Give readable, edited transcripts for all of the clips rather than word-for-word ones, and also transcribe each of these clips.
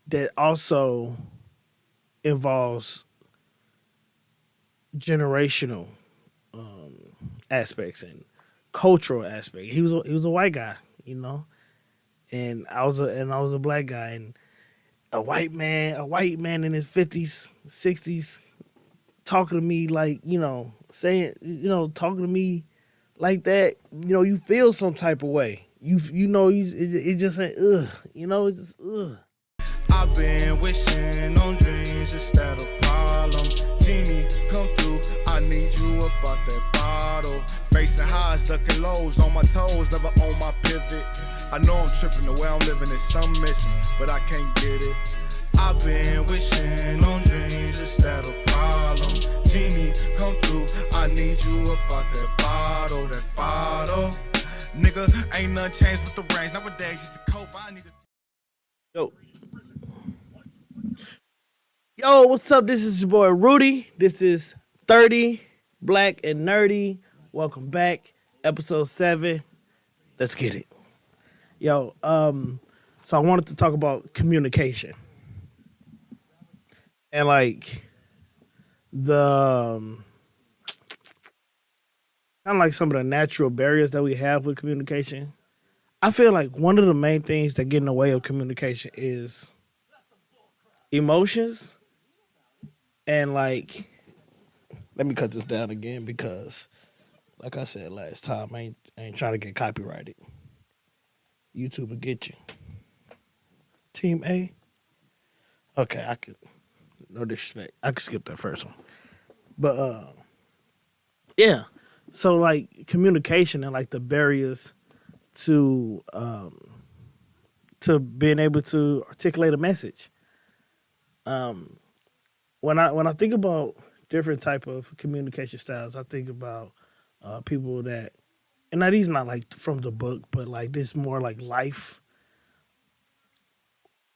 that also involves generational aspects and cultural aspect. He was a white guy, you know, and I was a black guy, and a white man in his 50s, 60s, talking to me like, saying, talking to me like that, you feel some type of way. It just ain't it's just ugh. I've been wishing on dreams instead of problem. Genie, come through. I need you about that bottle. Facing highs, ducking lows, on my toes, never on my pivot. I know I'm tripping, the way I'm living is something missing, but I can't get it. I've been wishing on dreams instead of problem. Genie, come through. I need you about that bottle, that bottle. Nigga, ain't nothing changed but the range. Nowadays, just to cope, I need a Yo, what's up? This is your boy Rudy. This is 30 Black and Nerdy. Welcome back, episode 7. Let's get it. So I wanted to talk about communication and like the kind of like some of the natural barriers that we have with communication. I feel like one of the main things that get in the way of communication is emotions and like let me cut this down again because like I said last time, I ain't trying to get copyrighted. YouTube will get you. Team A. Okay, I could no disrespect. I could skip that first one. But yeah. So like communication and like the barriers to being able to articulate a message. Um when I think about different type of communication styles, I think about people that, and now these not like from the book, but like this more like life,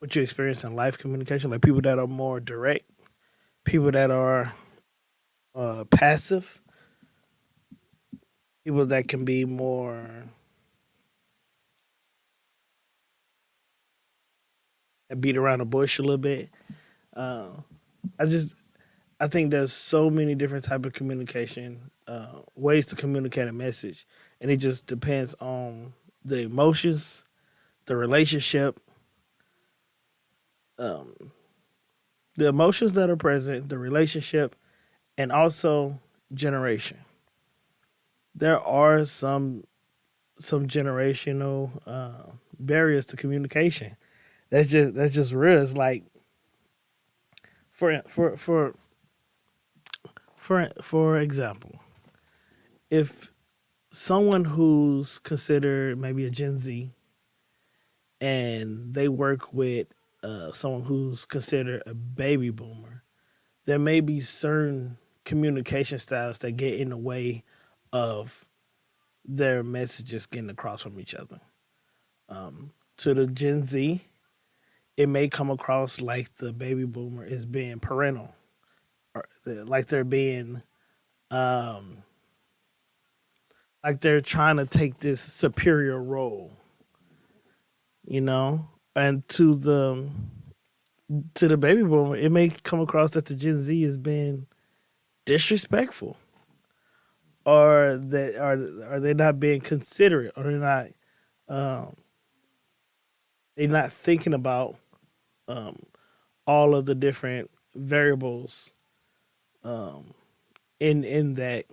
what you experience in life communication, like people that are more direct, people that are passive, people that can be more beat around the bush a little bit. Uh, I just I think there's so many different type of communication ways to communicate a message, and it just depends on the emotions, the relationship, um, the emotions that are present, the relationship, and also generation. There are some generational barriers to communication. That's just real. It's like for for for for example, if someone who's considered maybe a Gen Z and they work with someone who's considered a baby boomer, there may be certain communication styles that get in the way of their messages getting across from each other. To the Gen Z, it may come across like the baby boomer is being parental, or like they're being, um, like they're trying to take this superior role, you know. And to the baby boomer, it may come across that the Gen Z is being disrespectful, or that are they not being considerate, or um, they're not thinking about um, all of the different variables um, in that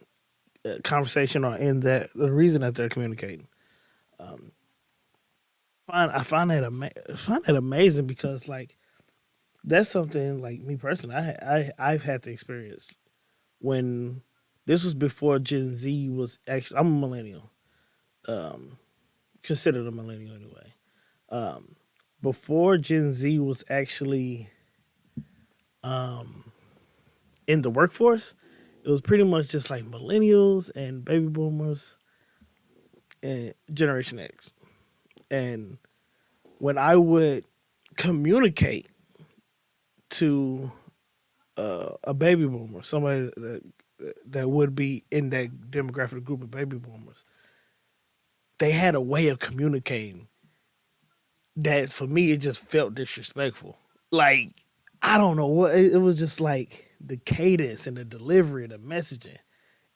conversation, or in that the reason that they're communicating. Um, I find that amazing because like that's something like me personally I've had to experience when this was before Gen Z was actually, I'm a millennial, um, considered a millennial anyway. Um, Before Gen Z was actually um, in the workforce, it was pretty much just like millennials and baby boomers and Generation X. And when I would communicate to a baby boomer, somebody that would be in that demographic group of baby boomers, they had a way of communicating that for me it just felt disrespectful. Like I don't know what it was, just like the cadence and the delivery, the messaging,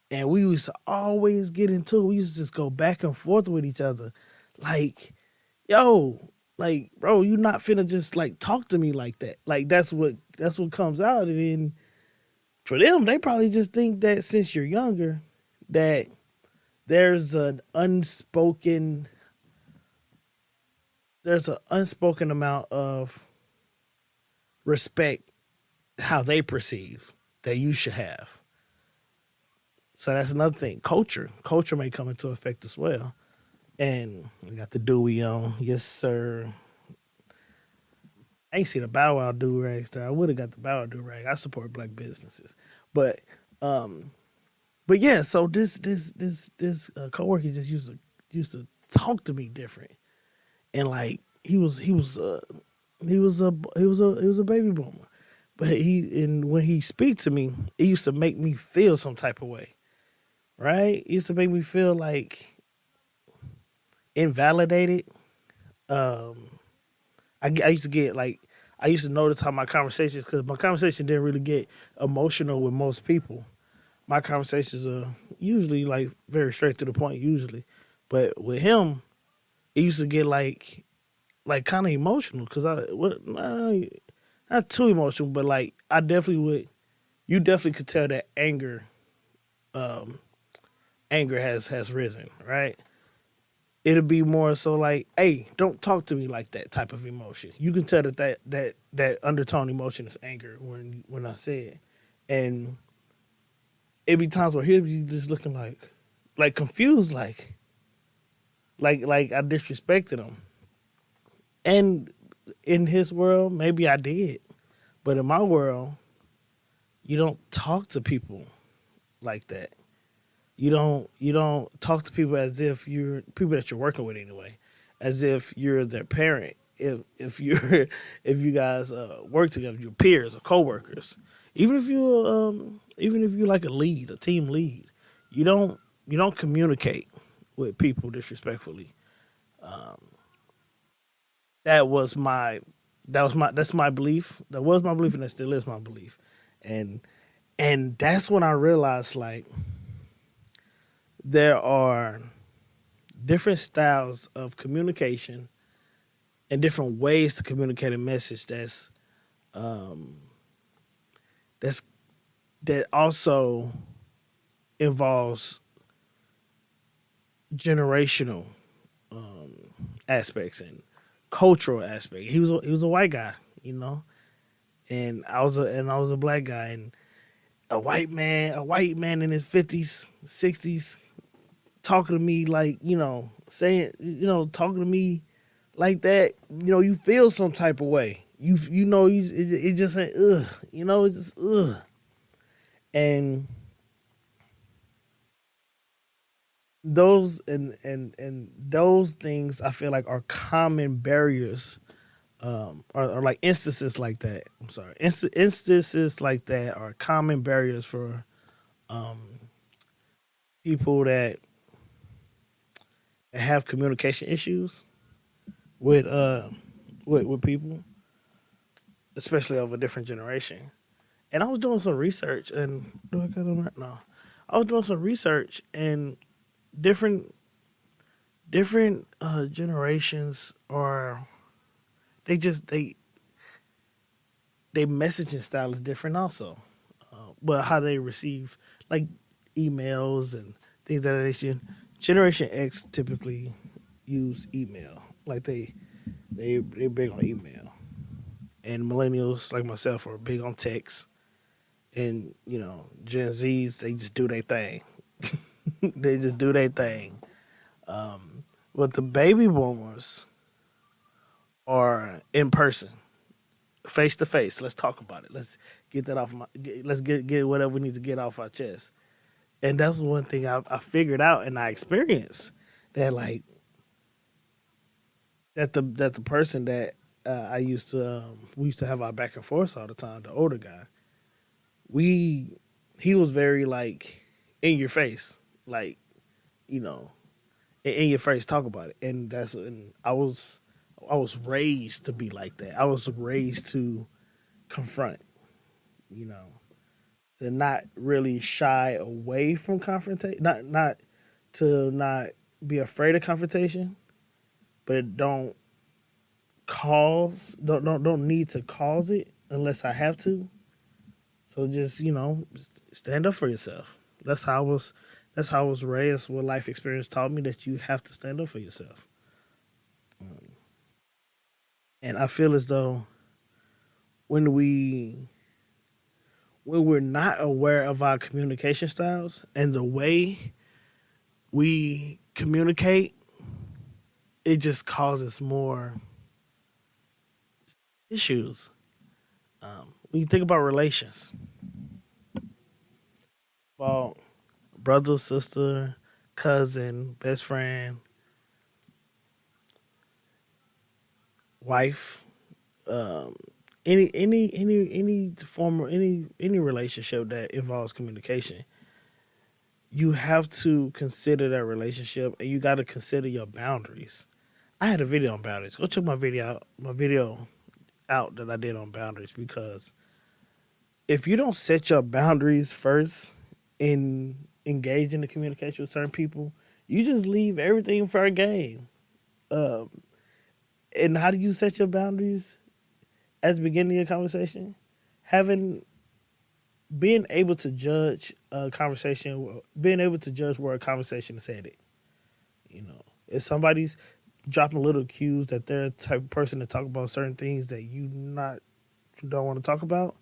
and we used to always get into it. We used to just go back and forth with each other, like yo, like bro, you not finna just like talk to me like that. Like that's what comes out, and then for them, they probably just think that since you're younger, that there's an unspoken amount of respect how they perceive that you should have. So that's another thing. Culture may come into effect as well. And we got the Dewey on, yes sir. I ain't seen a Bow Wow do rag star. I would have got the Bow Wow do rag. I support black businesses, but um, but yeah. So this coworker just used to talk to me different, and like he was a baby boomer, but and when he speak to me, it used to make me feel some type of way, right? It used to make me feel like invalidated. Um, I used to get like I used to notice how my conversations, because my conversation didn't really get emotional with most people. My conversations are usually like very straight to the point, usually, but with him, it used to get like kind of emotional because not too emotional, but like I definitely would. You definitely could tell that um, anger has risen, right? It'll be more so like, hey, don't talk to me like that type of emotion. You can tell that undertone emotion is anger when I say it, and it be times where he'll be just looking like confused, like I disrespected him, and in his world maybe I did, but in my world you don't talk to people like that. You don't talk to people as if you're people that you're working with anyway, as if you're their parent. If you're if you guys work together, your peers or coworkers, even if you're like a team lead, you don't you don't communicate with people disrespectfully. Um, that was my that's my belief. That was my belief, and that still is my belief. And that's when I realized like there are different styles of communication and different ways to communicate a message um, that's that also involves generational um, aspects and cultural aspect. He was a white guy, you know, and I was a black guy, and a white man in his 50s, 60s, talking to me like saying talking to me like that, you feel some type of way. It just ain't it's just and those things I feel like are common barriers, or like instances like that. I'm sorry, instances like that are common barriers for um people that have communication issues with with people, especially of a different generation. And I was doing some research, and do I got them right now? I was doing some research, and different generations are they just they messaging style is different also, but how they receive like emails and things of that nature. Generation X typically use email, like they big on email, and millennials like myself are big on text, and Gen Zs they just do their thing. They just do their thing. But the baby boomers are in person, face to face. Let's talk about it. Let's get that off let's get whatever we need to get off our chest. And that's one thing I figured out and I experienced, that like that the person that I used to we used to have our back and forth all the time. The older guy, we he was very like in your face, like you know in your face, talk about it. And I was raised to be like that. I was raised to confront, you know, to not really shy away from confrontation, not to not be afraid of confrontation, but don't need to cause it unless I have to. So just stand up for yourself. That's how I was. That's how I was raised. What life experience taught me that you have to stand up for yourself. And I feel as though when we when we're not aware of our communication styles and the way we communicate, it just causes more issues. When you think about relations, about brother, sister, cousin, best friend, wife, um, any form of any relationship that involves communication, you have to consider that relationship, and you got to consider your boundaries. I had a video on boundaries. Go check my video out that I did on boundaries, because if you don't set your boundaries first in engage in the communication with certain people, you just leave everything for a game. Um, and how do you set your boundaries at the beginning of your conversation? Having Being able to judge a conversation, being able to judge where a conversation is headed. If somebody's dropping little cues that they're the type of person to talk about certain things that you don't want to talk about,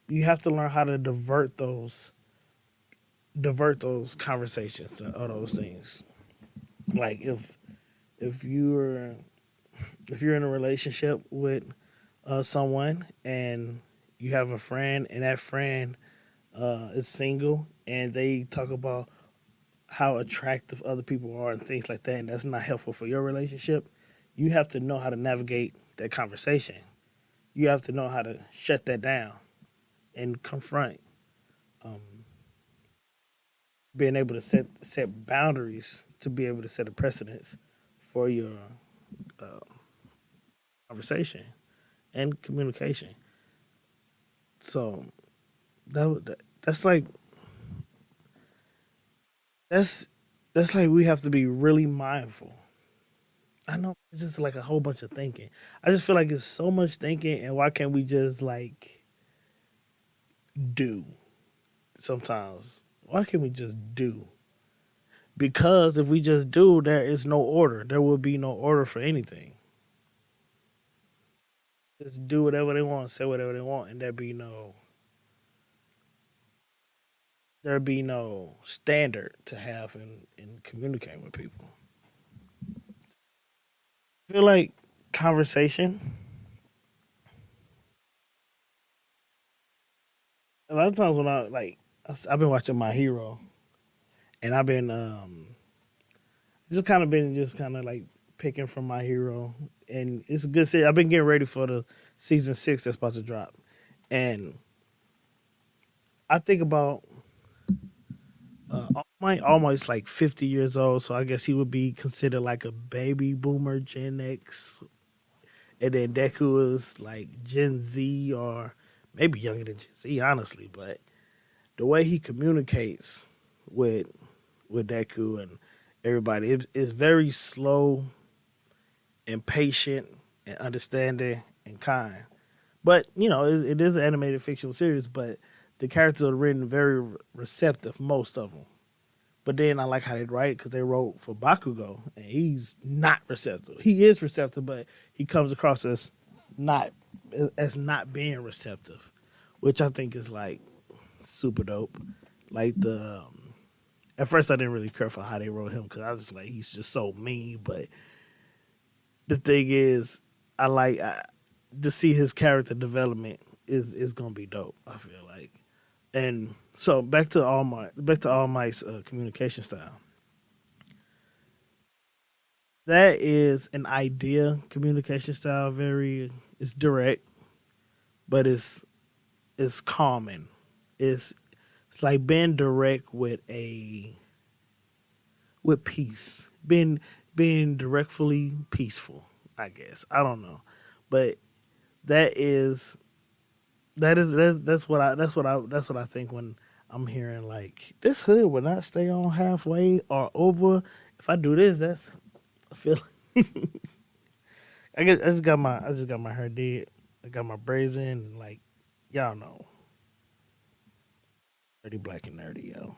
you have to learn how to divert those conversations or those things. Like if you're if you're in a relationship with someone, and you have a friend, and that friend is single, and they talk about how attractive other people are and things like that, and that's not helpful for your relationship, you have to know how to navigate that conversation. You have to know how to shut that down and confront. Um, Being able to set boundaries to be able to set a precedence for your uh, conversation and communication. So that's like that's that's like we have to be really mindful. I know it's just like a whole bunch of thinking. I just feel like it's so much thinking, and why can't we just like do sometimes? Why can't we just do? Because if we just do, there is no order. There will be no order for anything. Just do whatever they want, say whatever they want, and there be no standard to have in communicating with people. I feel like conversation. A lot of times when I've been watching My Hero, and I've been just kind of like picking from My Hero, and it's a good series. I've been getting ready for the season 6 that's about to drop, and I think about All Might's like 50 years old, so I guess he would be considered like a baby boomer, Gen X, and then Deku is like Gen Z or maybe younger than Gen Z, honestly. But the way he communicates with Deku and everybody, it's very slow and patient and understanding and kind. But it is an animated fictional series, but the characters are written very receptive, most of them. But then I like how they write, because they wrote for Bakugo, and he's not receptive. He is receptive, but he comes across not not being receptive, which I think is like super dope. Like at first I didn't really care for how they wrote him, because I was like, he's just so mean. But the thing is, I to see his character development is gonna be dope. I feel like. And so back to All Might's communication style. That is an idea communication style. Very, it's direct, but it's calming. It's it's like being direct with peace. Being being directly peaceful. I guess I don't know, but that is that's what I think when I'm hearing like this hood will not stay on halfway or over. If I do this, that's I feel. I just got my hair did. I got my braids in. And like y'all know, nerdy black and nerdy yo.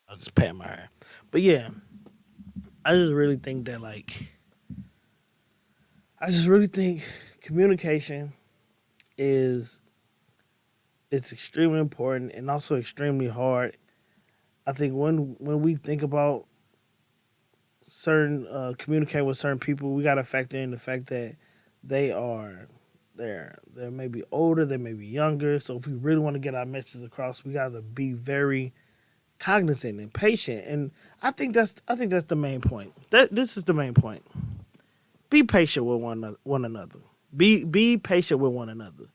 I'll just pat my hair, but yeah, I just really think that like I just really think communication is it's extremely important and also extremely hard. I think when we think about certain communicating with certain people, we got to factor in the fact that they are they may be older, they may be younger. So if we really want to get our messages across, we got to be very cognizant and patient. And I think that's the main point. That this is the main point. Be patient with one another. Be patient with one another.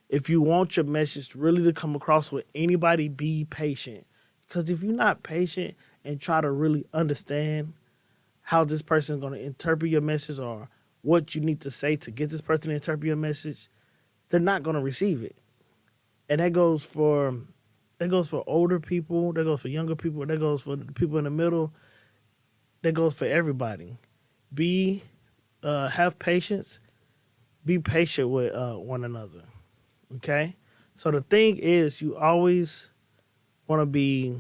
If you want your message really to come across with anybody, be patient. Because if you're not patient and try to really understand how this person is going to interpret your message or what you need to say to get this person to interpret your message, they're not going to receive it. And that goes for older people, that goes for younger people, that goes for the people in the middle, that goes for everybody. Be have patience, be patient with one another. Okay? So the thing is you always want to be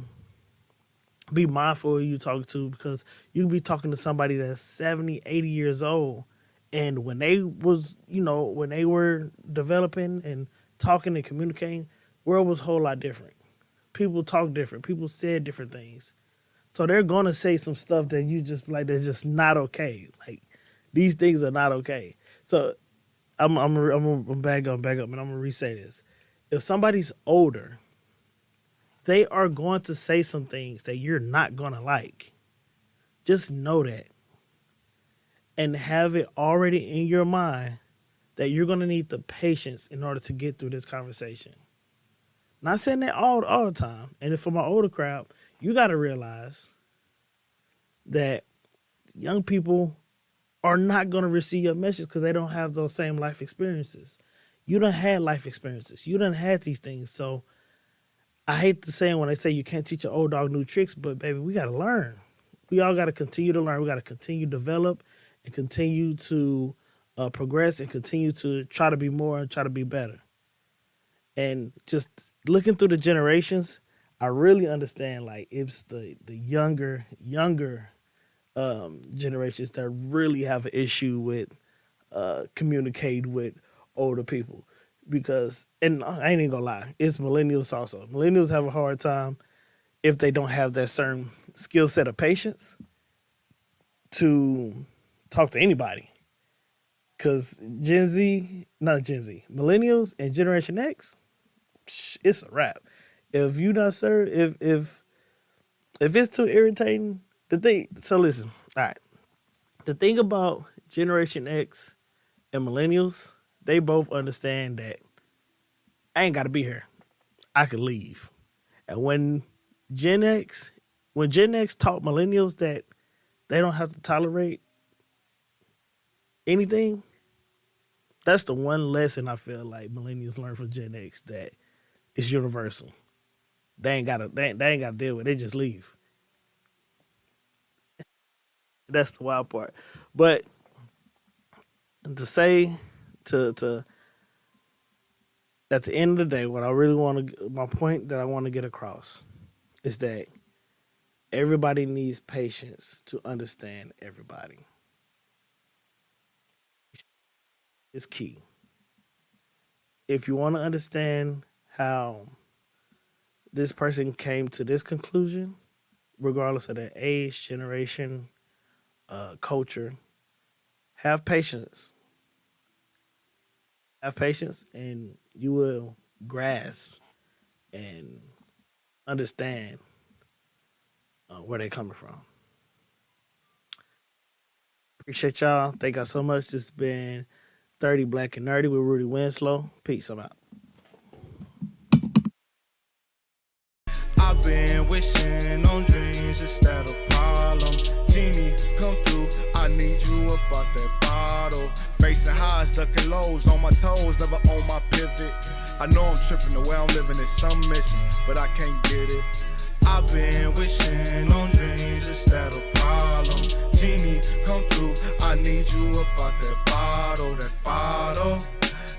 mindful of who you talk to because you can be talking to somebody that's 70, 80 years old and when they was when they were developing and talking and communicating, world was a whole lot different. People talk different, people said different things, so they're gonna say some stuff that you just like that's just not okay. Like these things are not okay. So I'm back up and I'm gonna re-say this. If somebody's older, they are going to say some things that you're not gonna like. Just know that and have it already in your mind that you're gonna need the patience in order to get through this conversation. Not saying that all the time. And for my older crowd, you gotta realize that young people are not gonna receive your message because they don't have those same life experiences. You done had life experiences. You done had these things. So I hate the saying when they say you can't teach an old dog new tricks, but baby, we gotta learn. We all gotta continue to learn. We gotta continue to develop and continue to progress and continue to try to be more and try to be better. And just looking through the generations, I really understand like it's the younger generations that really have an issue with communicating with older people because and I ain't even gonna lie, it's millennials also. Millennials have a hard time if they don't have that certain skill set of patience to talk to anybody. Cause Gen Z, not Gen Z, millennials and Generation X, it's a wrap. If you not sir, if it's too irritating, the thing. So listen, all right. The thing about Generation X and millennials, they both understand that I ain't got to be here. I could leave. And Gen X, when Gen X taught millennials that they don't have to tolerate anything, that's the one lesson I feel like millennials learn from Gen X that is universal. They ain't gotta deal with it. They just leave. That's the wild part. But to say to at the end of the day, what I really want to my point that I want to get across is that everybody needs patience to understand everybody. It's key. If you want to understand how this person came to this conclusion, regardless of their age, generation, culture, have patience. Have patience, and you will grasp and understand where they're coming from. Appreciate y'all. Thank y'all so much. This has been 30 Black and Nerdy with Rudy Winslow. Peace. I'm out. I've been up out that bottle. Facing highs, ducking lows, on my toes, never on my pivot. I know I'm tripping, the way I'm living is something missing, but I can't get it. I've been wishing on dreams instead of problem. Genie, come through, I need you up out that bottle, that bottle.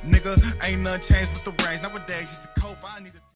Nigga, ain't nothing changed but the range. Nowadays, it's a cope, I need a